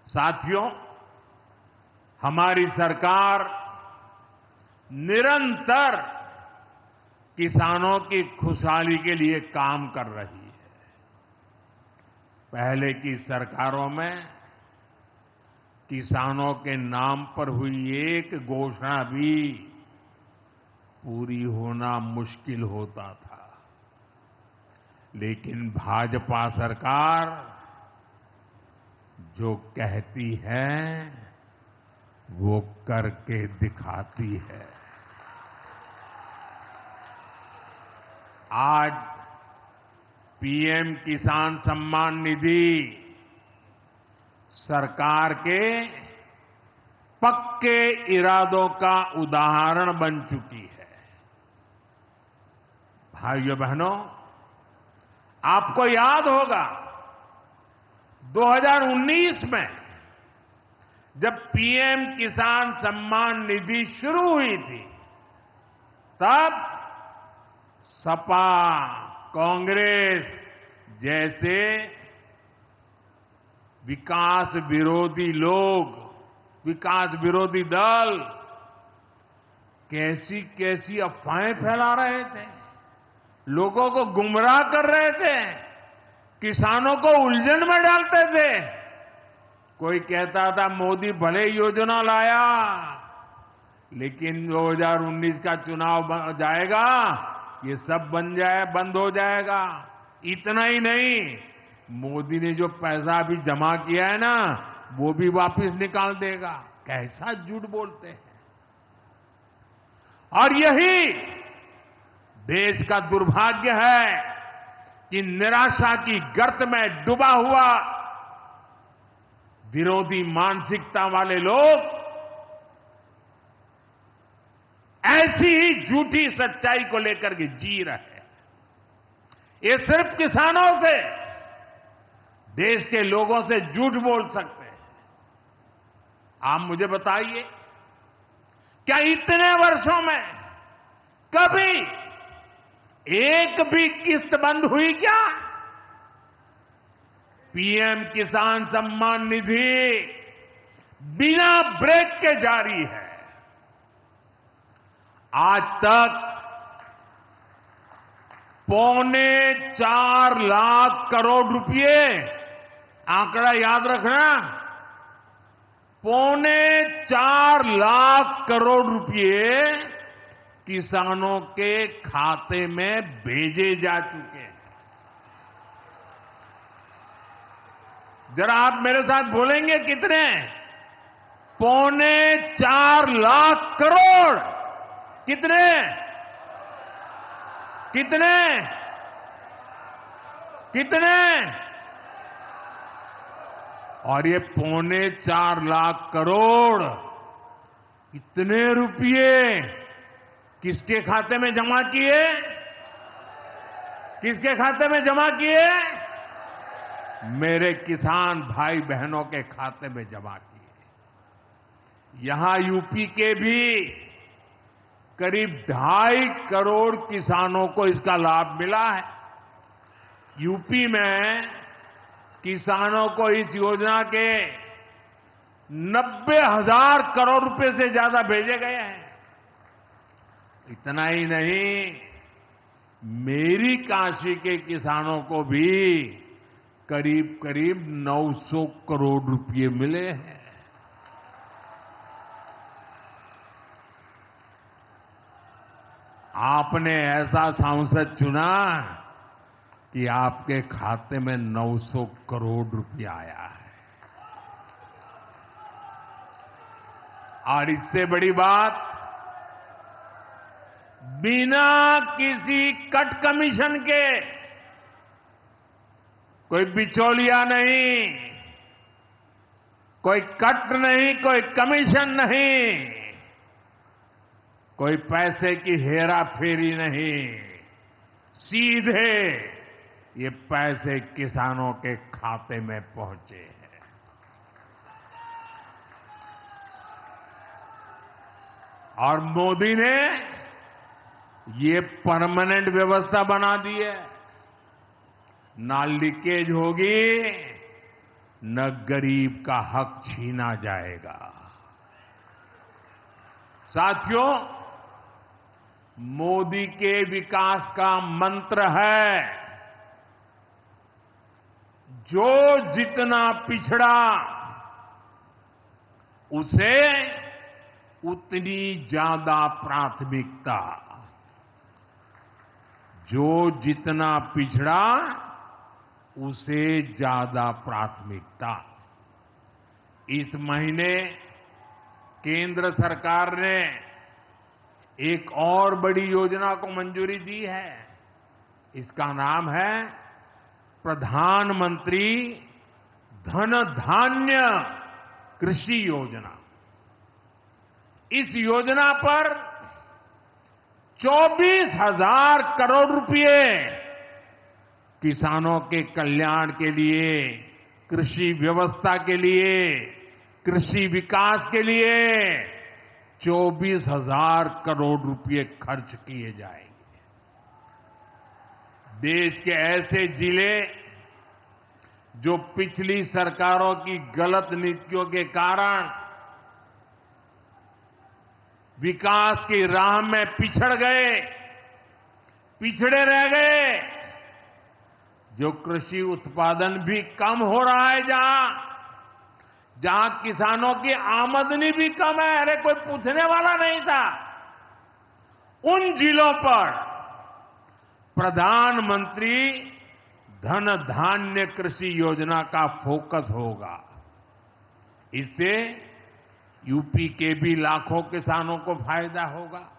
साथियों, हमारी सरकार निरंतर किसानों की खुशहाली के लिए काम कर रही है। पहले की सरकारों में किसानों के नाम पर हुई एक घोषणा भी पूरी होना मुश्किल होता था, लेकिन भाजपा सरकार जो कहती है वो करके दिखाती है। आज पीएम किसान सम्मान निधि सरकार के पक्के इरादों का उदाहरण बन चुकी है। भाइयों बहनों, आपको याद होगा 2019 में जब पीएम किसान सम्मान निधि शुरू हुई थी, तब सपा, कांग्रेस जैसे विकास विरोधी लोग, विकास विरोधी दल कैसी कैसी अफवाहें फैला रहे थे, लोगों को गुमराह कर रहे थे, किसानों को उलझन में डालते थे। कोई कहता था मोदी भले योजना लाया, लेकिन 2019 का चुनाव जाएगा, ये सब बंद हो जाएगा। इतना ही नहीं, मोदी ने जो पैसा अभी जमा किया है ना, वो भी वापस निकाल देगा। कैसा झूठ बोलते हैं। और यही देश का दुर्भाग्य है कि निराशा की गर्त में डूबा हुआ विरोधी मानसिकता वाले लोग ऐसी ही झूठी सच्चाई को लेकर के जी रहे हैं। ये सिर्फ किसानों से, देश के लोगों से झूठ बोल सकते हैं। आप मुझे बताइए, क्या इतने वर्षों में कभी एक भी किस्त बंद हुई क्या? पीएम किसान सम्मान निधि बिना ब्रेक के जारी है। आज तक 4.25 लाख करोड़ रुपए, आंकड़ा याद रखना, 4.25 लाख करोड़ रुपए किसानों के खाते में भेजे जा चुके हैं। जरा आप मेरे साथ बोलेंगे कितने? 4.25 लाख करोड़। कितने? कितने? कितने? और ये 4.25 लाख करोड़ इतने रुपये किसके खाते में जमा किए? किसके खाते में जमा किए? मेरे किसान भाई बहनों के खाते में जमा किए। यहां यूपी के भी करीब 2.5 करोड़ किसानों को इसका लाभ मिला है। यूपी में किसानों को इस योजना के 90,000 करोड़ रुपए से ज्यादा भेजे गए हैं। इतना ही नहीं, मेरी काशी के किसानों को भी करीब करीब 900 करोड़ रुपए मिले हैं। आपने ऐसा सांसद चुना कि आपके खाते में 900 करोड़ रुपया आया है। और इससे बड़ी बात, बिना किसी कट कमीशन के, कोई बिचौलिया नहीं, कोई कट नहीं, कोई कमीशन नहीं, कोई पैसे की हेरा फेरी नहीं, सीधे ये पैसे किसानों के खाते में पहुंचे हैं। और मोदी ने ये परमानेंट व्यवस्था बना दी है। ना लीकेज होगी, न गरीब का हक छीना जाएगा। साथियों, मोदी के विकास का मंत्र है, जो जितना पिछड़ा उसे उतनी ज्यादा प्राथमिकता। जो जितना पिछड़ा उसे ज्यादा प्राथमिकता। इस महीने केंद्र सरकार ने एक और बड़ी योजना को मंजूरी दी है। इसका नाम है प्रधानमंत्री धन धान्य कृषि योजना। इस योजना पर 24,000 करोड़ रुपए किसानों के कल्याण के लिए, कृषि व्यवस्था के लिए, कृषि विकास के लिए 24,000 करोड़ रुपए खर्च किए जाएंगे। देश के ऐसे जिले जो पिछली सरकारों की गलत नीतियों के कारण विकास की राह में पिछड़ गए, पिछड़े रह गए, जो कृषि उत्पादन भी कम हो रहा है, जहां किसानों की आमदनी भी कम है, अरे कोई पूछने वाला नहीं था, उन जिलों पर प्रधानमंत्री धन धान्य कृषि योजना का फोकस होगा। इससे यूपी के भी लाखों किसानों को फायदा होगा।